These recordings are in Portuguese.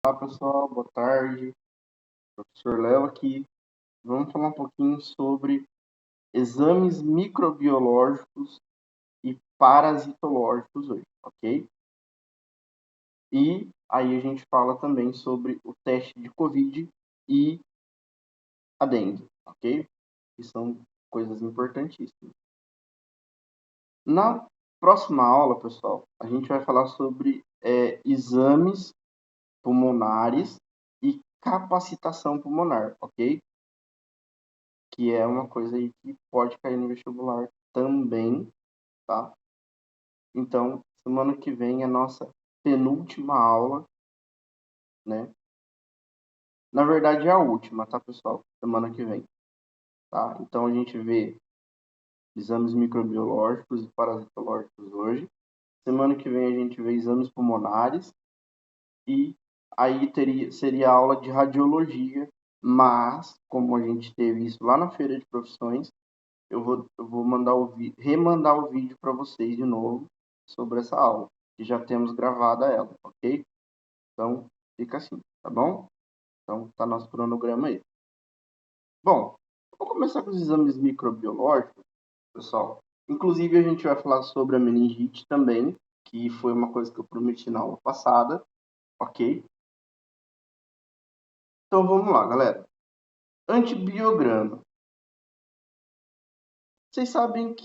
Olá pessoal, boa tarde. Professor Léo aqui. Vamos falar um pouquinho sobre exames microbiológicos e parasitológicos hoje, ok? E aí a gente fala também sobre o teste de COVID e a dengue, ok? Que são coisas importantíssimas. Na próxima aula, pessoal, a gente vai falar sobre exames pulmonares e capacitação pulmonar, ok? Que é uma coisa aí que pode cair no vestibular também, tá? Então, semana que vem é a nossa penúltima aula, né? Na verdade é a última, tá, pessoal? Semana que vem, tá? Então a gente vê exames microbiológicos e parasitológicos hoje. Semana que vem a gente vê exames pulmonares e aí seria aula de radiologia, mas como a gente teve isso lá na feira de profissões, eu vou remandar o vídeo para vocês de novo sobre essa aula, que já temos gravada ela, ok? Então, fica assim, tá bom? Então, tá nosso cronograma aí. Bom, vou começar com os exames microbiológicos, pessoal. Inclusive, a gente vai falar sobre a meningite também, que foi uma coisa que eu prometi na aula passada, ok? Então, vamos lá, galera. Antibiograma. Vocês sabem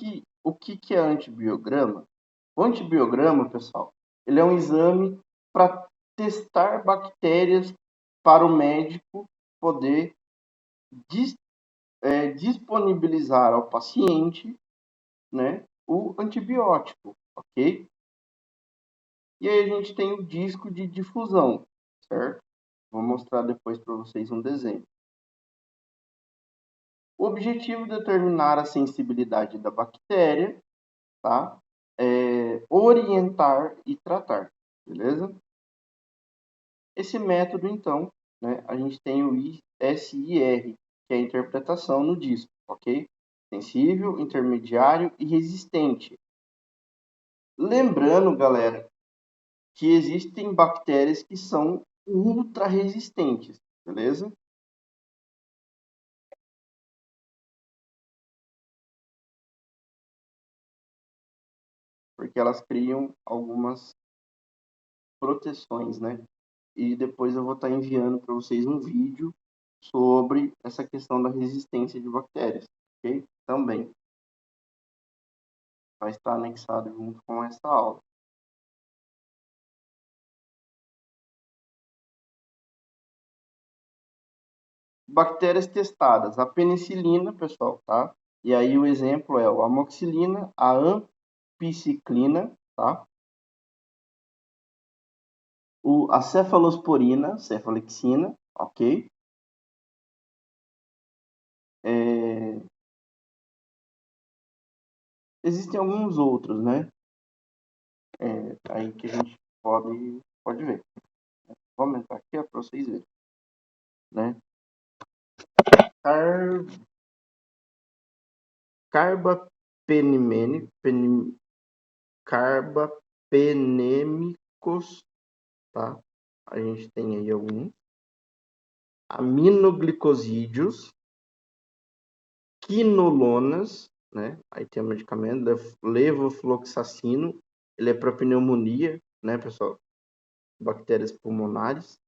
o que é antibiograma? O antibiograma, pessoal, ele é um exame para testar bactérias para o médico poder disponibilizar ao paciente, né, o antibiótico, ok? E aí a gente tem o disco de difusão, certo? Vou mostrar depois para vocês um desenho. O objetivo é determinar a sensibilidade da bactéria, tá? Orientar e tratar, beleza? Esse método, então, né, a gente tem o SIR, que é a interpretação no disco, ok? Sensível, intermediário e resistente. Lembrando, galera, que existem bactérias que são ultra resistentes, beleza? Porque elas criam algumas proteções, né? E depois eu vou estar enviando para vocês um vídeo sobre essa questão da resistência de bactérias, ok? Também vai estar anexado junto com essa aula. Bactérias testadas, a penicilina, pessoal, tá? E aí o exemplo é a amoxicilina, a ampiciclina, tá? A cefalosporina, cefalexina, ok? Existem alguns outros, né? Aí que a gente pode ver. Vou aumentar aqui para vocês verem, né? Car... Carbapenêmicos, tá? A gente tem aí alguns. Aminoglicosídeos, quinolonas, né? Aí tem o medicamento levofloxacino, ele é para pneumonia, né, pessoal? Bactérias pulmonares.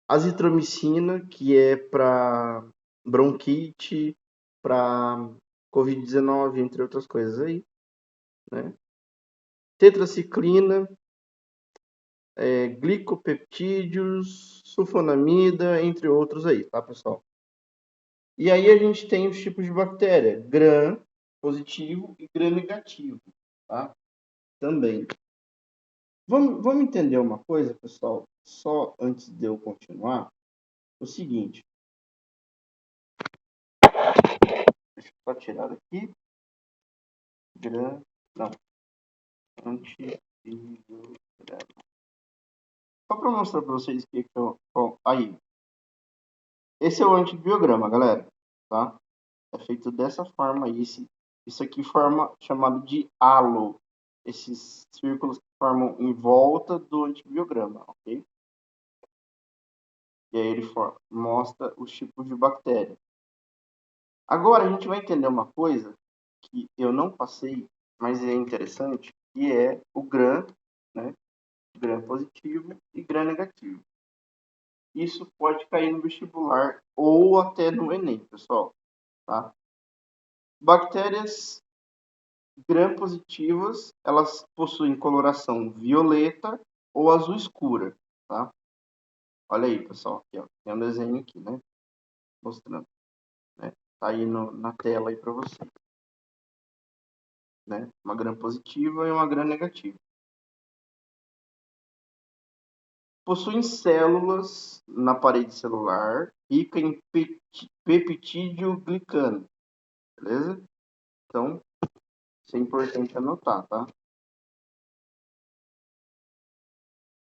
Azitromicina, que é para bronquite, para COVID-19, entre outras coisas aí, né? Tetraciclina, glicopeptídeos, sulfonamida, entre outros aí, tá, pessoal? E aí a gente tem os tipos de bactéria, gram positivo e gram negativo, tá? Também. Vamos entender uma coisa, pessoal, só antes de eu continuar, o seguinte. Deixa eu só tirar aqui. Gram, não, antibiograma. Só para mostrar para vocês o que eu... Aí, esse é o antibiograma, galera, tá? É feito dessa forma aí, isso aqui forma chamado de halo, esses círculos que formam em volta do antibiograma, ok? E aí ele mostra os tipos de bactéria. Agora a gente vai entender uma coisa que eu não passei, mas é interessante, que é o gram, né? Gram positivo e gram negativo. Isso pode cair no vestibular ou até no Enem, pessoal, tá? Bactérias gram-positivas, elas possuem coloração violeta ou azul escura, tá? Olha aí, pessoal, aqui, ó, tem um desenho aqui, né? Mostrando, né? Tá aí na tela aí para você, né? Uma gram-positiva e uma gram-negativa. Possuem células na parede celular rica em peptídeo glicano, beleza? Então, isso é importante anotar, tá?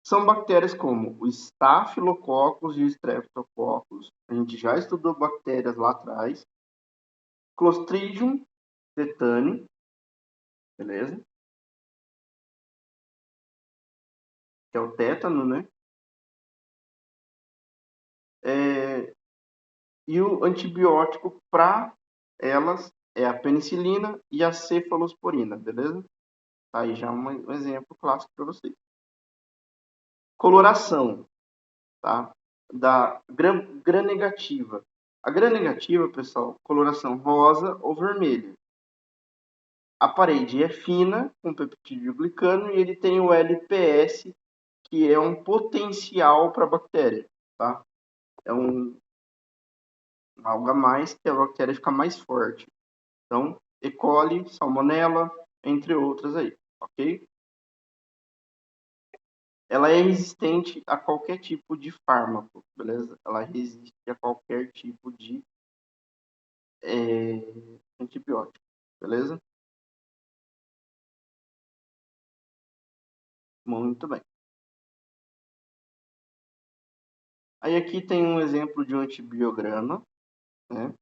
São bactérias como o Staphylococcus e o Streptococcus. A gente já estudou bactérias lá atrás. Clostridium tetani, beleza? Que é o tétano, né? E o antibiótico para elas é a penicilina e a cefalosporina, beleza? Aí já um exemplo clássico para vocês. Coloração, tá? Da gram negativa. A gram negativa, pessoal, coloração rosa ou vermelha. A parede é fina, com peptídeo glicano, e ele tem o LPS, que é um potencial para a bactéria, tá? É algo a mais que a bactéria fica mais forte. Então, E. coli, salmonella, entre outras aí, ok? Ela é resistente a qualquer tipo de fármaco, beleza? Ela resiste a qualquer tipo de antibiótico, beleza? Muito bem. Aí aqui tem um exemplo de um antibiograma, né?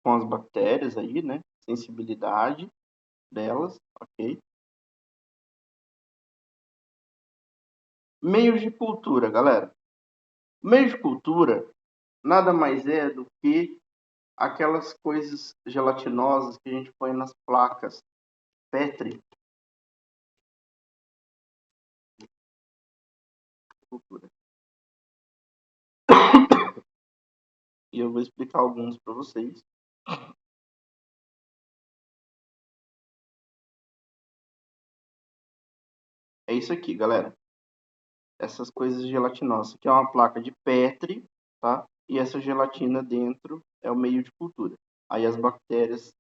Com as bactérias aí, né? Sensibilidade delas, ok? Meios de cultura, galera. Meio de cultura nada mais é do que aquelas coisas gelatinosas que a gente põe nas placas Petri. Cultura. E eu vou explicar alguns para vocês. É isso aqui, galera. Essas coisas gelatinosas. Aqui é uma placa de Petri, tá? E essa gelatina dentro é o meio de cultura. Aí as bactérias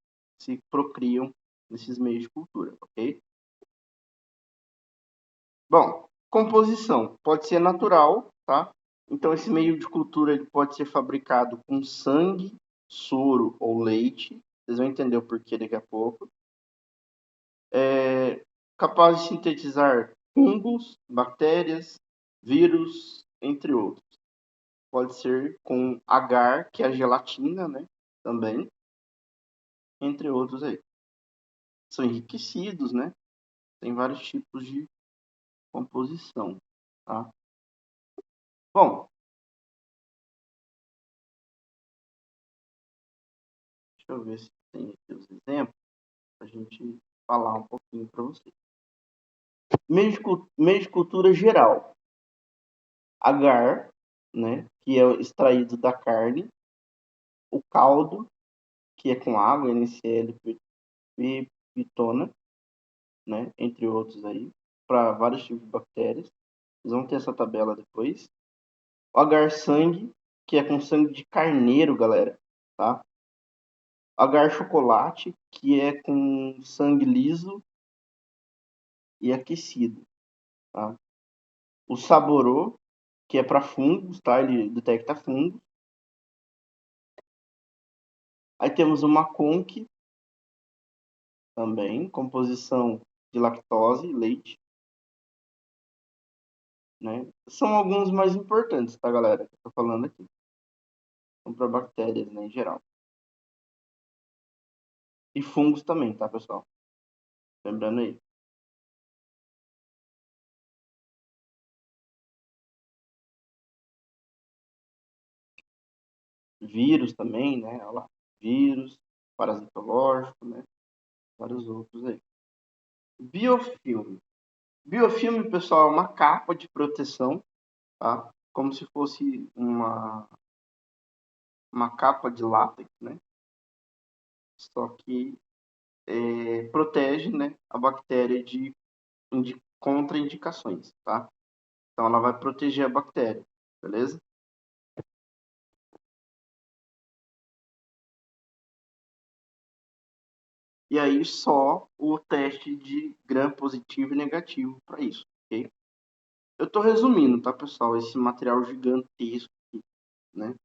se procriam nesses meios de cultura, ok? Bom, composição pode ser natural, tá? Então esse meio de cultura ele pode ser fabricado com sangue, soro ou leite. Vocês vão entender o porquê daqui a pouco. Capaz de sintetizar fungos, bactérias, vírus, entre outros. Pode ser com agar, que é a gelatina, né? Também, entre outros aí. São enriquecidos, né? Tem vários tipos de composição, tá? Bom, deixa eu ver se tem aqui os exemplos para a gente falar um pouquinho para vocês. Meio de cultura geral. Agar, né? Que é extraído da carne. O caldo, que é com água, NCl, pitona, né? Entre outros aí, para vários tipos de bactérias. Vocês vão ter essa tabela depois. O agar sangue, que é com sangue de carneiro, galera, tá? Agar chocolate, que é com sangue liso e aquecido, tá? O saborô, que é para fungos, tá? Ele detecta fungos. Aí temos o maconque, também, composição de lactose, leite, né? São alguns mais importantes, tá, galera? Que eu tô falando aqui. São para bactérias, né, em geral. E fungos também, tá, pessoal? Lembrando aí. vírus também, né? Olha lá, vírus, parasitológico, né? Vários outros aí. Biofilme. Biofilme, pessoal, é uma capa de proteção, tá? Como se fosse uma capa de látex, né? Só que protege, né, a bactéria de contraindicações, tá? Então ela vai proteger a bactéria, beleza? E aí só o teste de gram positivo e negativo para isso, ok? Eu estou resumindo, tá, pessoal? Esse material gigantesco, né?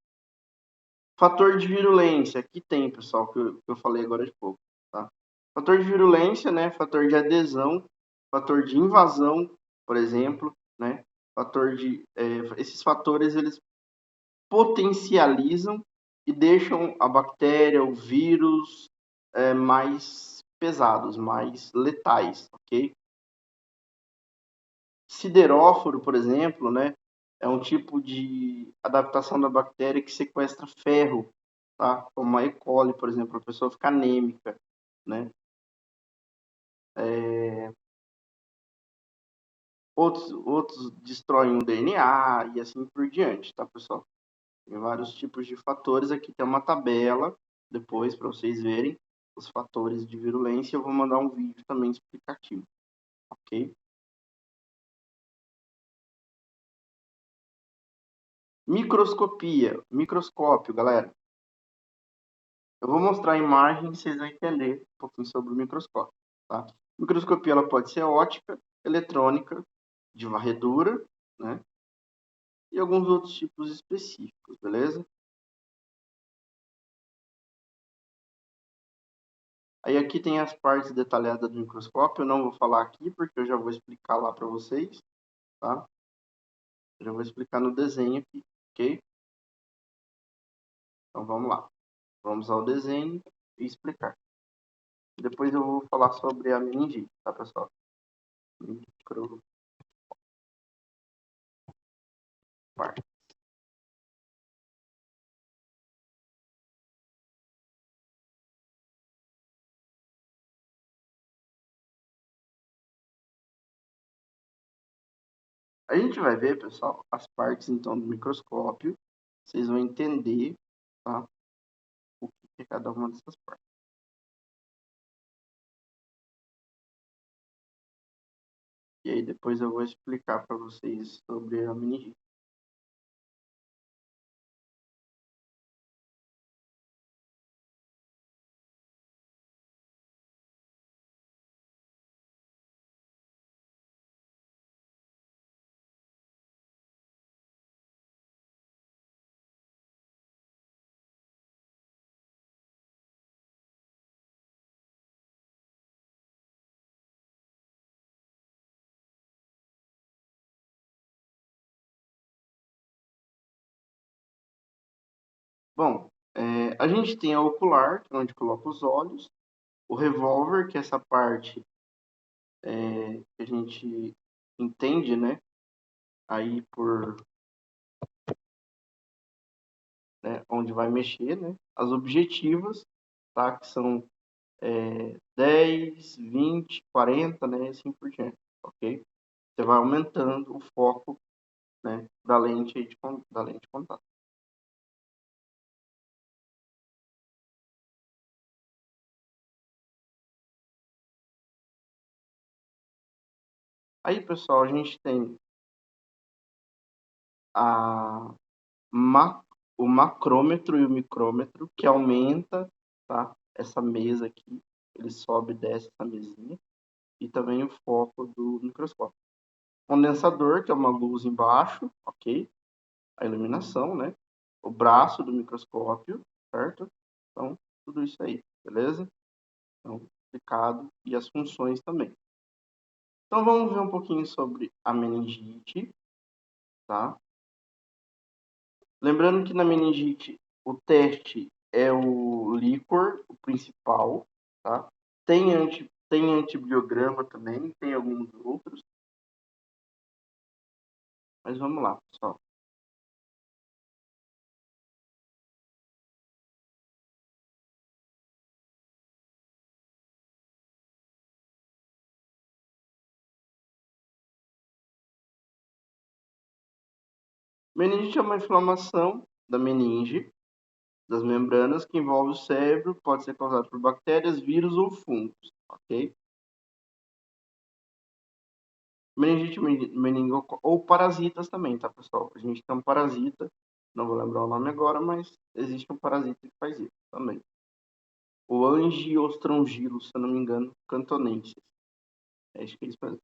Fator de virulência, aqui tem, pessoal, que eu falei agora de pouco, tá? Fator de virulência, né? Fator de adesão, fator de invasão, por exemplo, né? Fator de, esses fatores, eles potencializam e deixam a bactéria, o vírus, mais pesados, mais letais, ok? Sideróforo, por exemplo, né, é um tipo de adaptação da bactéria que sequestra ferro, tá? Como a E. coli, por exemplo, a pessoa fica anêmica, né? Outros destroem o DNA e assim por diante, tá, pessoal? Tem vários tipos de fatores. Aqui tem uma tabela, depois, para vocês verem os fatores de virulência. Eu vou mandar um vídeo também explicativo, ok? Microscopia, microscópio, galera. Eu vou mostrar a imagem e vocês vão entender um pouquinho sobre o microscópio, tá? Microscopia, ela pode ser ótica, eletrônica, de varredura, né? E alguns outros tipos específicos, beleza? Aí aqui tem as partes detalhadas do microscópio. Eu não vou falar aqui porque eu já vou explicar lá para vocês, tá? Eu já vou explicar no desenho aqui, ok? Então vamos lá. Vamos ao desenho e explicar. Depois eu vou falar sobre a meningite, tá, pessoal? Micro parte. A gente vai ver, pessoal, as partes então do microscópio. Vocês vão entender, tá? O que é cada uma dessas partes. E aí depois eu vou explicar para vocês sobre a meningite. Bom, a gente tem a ocular, que é onde coloca os olhos, o revólver, que é essa parte que a gente entende, né? Aí por onde vai mexer, né? As objetivas, tá? Que são 10, 20, 40, né? Assim por diante, ok? Você vai aumentando o foco, né? Da lente de contato. Aí, pessoal, a gente tem a, o macrômetro e o micrômetro, que aumenta, tá? Essa mesa aqui, ele sobe e desce essa mesinha, e também o foco do microscópio. Condensador, que é uma luz embaixo, ok? A iluminação, né? O braço do microscópio, certo? Então, tudo isso aí, beleza? Então, explicado, e as funções também. Então, vamos ver um pouquinho sobre a meningite, tá? Lembrando que na meningite o teste é o líquor, o principal, tá? Tem antibiograma também, tem alguns outros, mas vamos lá, pessoal. Meningite é uma inflamação da meninge, das membranas, que envolve o cérebro, pode ser causado por bactérias, vírus ou fungos, ok? Meningite meningocócica, ou parasitas também, tá, pessoal? A gente tem um parasita, não vou lembrar o nome agora, mas existe um parasita que faz isso também. O Angiostrongylo, se eu não me engano, cantonensis. Acho que é isso mesmo.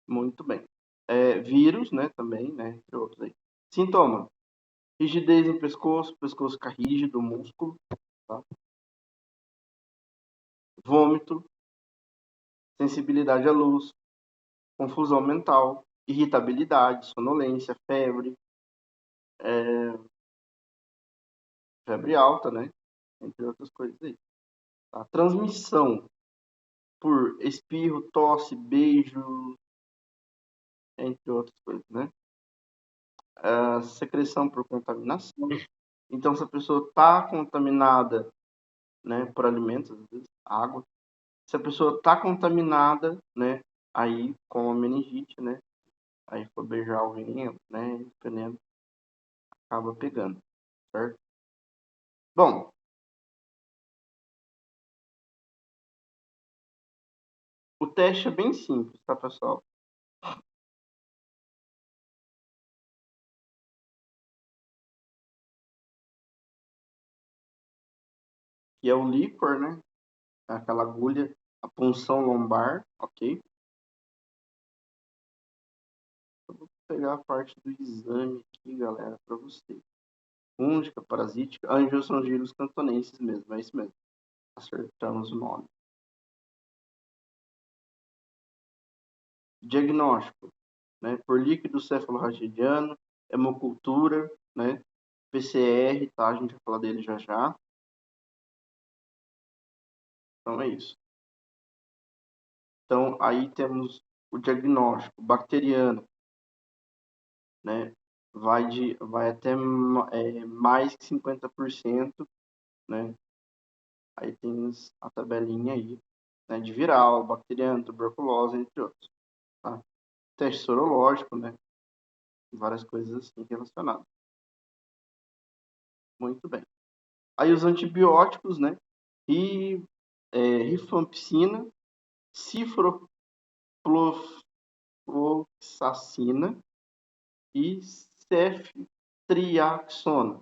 Muito bem. Vírus, né, também, né, entre outros aí. Sintoma: rigidez no pescoço, pescoço fica rígido, músculo, tá? Vômito, sensibilidade à luz, confusão mental, irritabilidade, sonolência, febre alta, né, entre outras coisas aí. Tá? Transmissão por espirro, tosse, beijo, entre outras coisas, né? Secreção por contaminação. Então, se a pessoa está contaminada, né, por alimentos, às vezes, água, se a pessoa está contaminada, né, aí com a meningite, né, aí for beijar alguém, né, dependendo, acaba pegando, certo? Bom, o teste é bem simples, tá, pessoal? Que é o líquor, né, aquela agulha, a punção lombar, ok? Eu vou pegar a parte do exame aqui, galera, para vocês. Fúngica, parasítica, angiospermos cantonenses mesmo, é isso mesmo. Acertamos o nome. Diagnóstico, né, por líquido cefalorraquidiano, hemocultura, né, PCR, tá? A gente vai falar dele já já. Então é isso. Então aí temos o diagnóstico bacteriano, né? Vai até mais que 50%, né? Aí tem a tabelinha aí, né, de viral, bacteriano, tuberculose, entre outros, tá? Teste sorológico, né? Várias coisas assim relacionadas. Muito bem. Aí os antibióticos, né? Rifampicina, ciprofloxacina e ceftriaxona.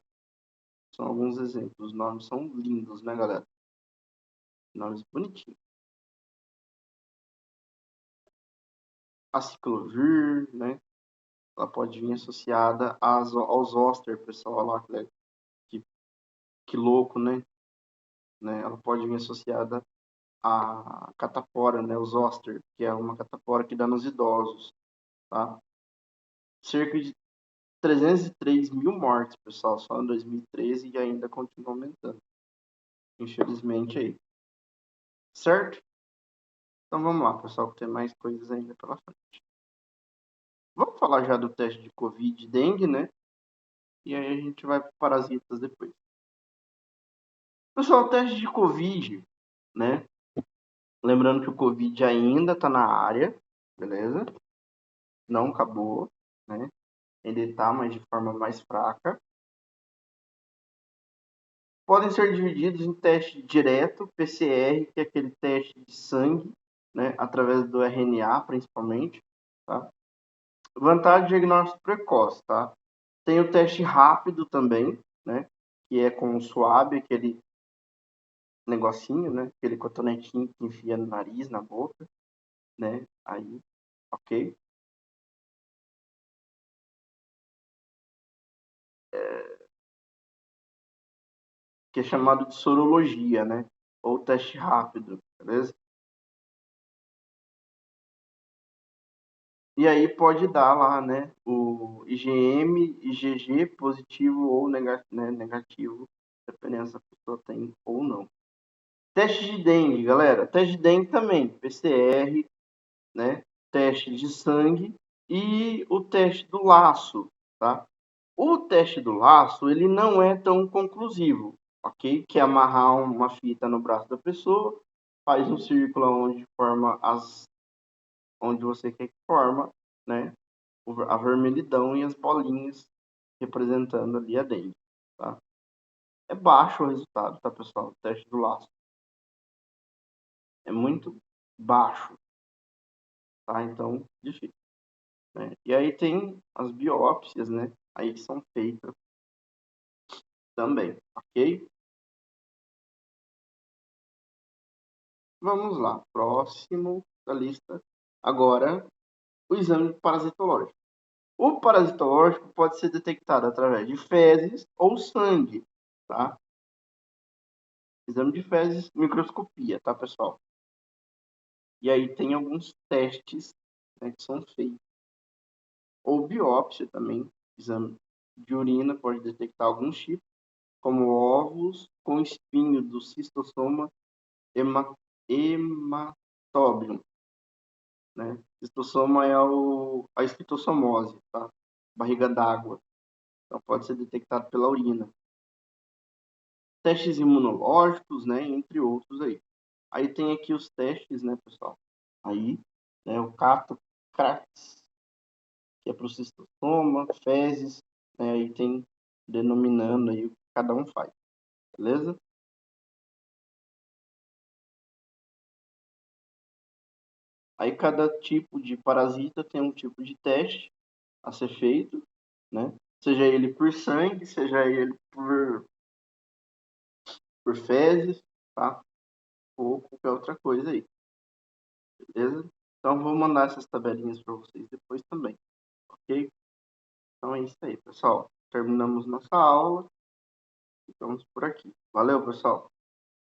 São alguns exemplos. Os nomes são lindos, né, galera? Nomes bonitinhos. A ciclovir, né? Ela pode vir associada aos zoster, pessoal. Lá, que, que louco, né? Ela pode vir associada à catapora, né? O zoster, que é uma catapora que dá nos idosos, tá? Cerca de 303 mil mortes, pessoal, só em 2013 e ainda continua aumentando. Infelizmente aí. Certo? Então vamos lá, pessoal, que tem mais coisas ainda pela frente. Vamos falar já do teste de Covid e dengue, né? E aí a gente vai para parasitas depois. Pessoal, o teste de Covid, né? Lembrando que o Covid ainda está na área, beleza? Não acabou, né? Ele está, mas de forma mais fraca. Podem ser divididos em teste direto, PCR, que é aquele teste de sangue, né? Através do RNA, principalmente, tá? Vantagem de diagnóstico precoce, tá? Tem o teste rápido também, né? Que é com o suave, aquele negocinho, né? Aquele cotonetinho que enfia no nariz, na boca, né? Aí, ok. Que é chamado de sorologia, né? Ou teste rápido, beleza? E aí pode dar lá, né? O IgM, IgG positivo ou negativo, dependendo se a pessoa tem ou não. Teste de dengue, galera. Teste de dengue também, PCR, né? Teste de sangue e o teste do laço, tá? O teste do laço, ele não é tão conclusivo, ok? Que é amarrar uma fita no braço da pessoa, faz um círculo onde forma onde você quer que forma, né? a vermelhidão e as bolinhas representando ali a dengue, tá? É baixo o resultado, tá, pessoal? O teste do laço é muito baixo, tá? Então, difícil, né? E aí tem as biópsias, né? Aí que são feitas também, ok? Vamos lá, próximo da lista. Agora, o exame parasitológico. O parasitológico pode ser detectado através de fezes ou sangue, tá? Exame de fezes, microscopia, tá, pessoal? E aí tem alguns testes, né, que são feitos. Ou biópsia também, exame de urina pode detectar alguns tipos, como óvulos com espinho do cistossoma hematóbium, né? Cistossoma é a esquistossomose, tá? Barriga d'água. Então pode ser detectado pela urina. Testes imunológicos, né, entre outros aí. Aí tem aqui os testes, né, pessoal? Aí, né, o Cato-Crax, que é para o cistosoma, fezes, né, aí tem denominando aí o que cada um faz, beleza? Aí cada tipo de parasita tem um tipo de teste a ser feito, né? Seja ele por sangue, seja ele por fezes, tá? Ou qualquer outra coisa aí, beleza? Então vou mandar essas tabelinhas para vocês depois também, ok? Então é isso aí, pessoal. Terminamos nossa aula. Ficamos por aqui. Valeu, pessoal.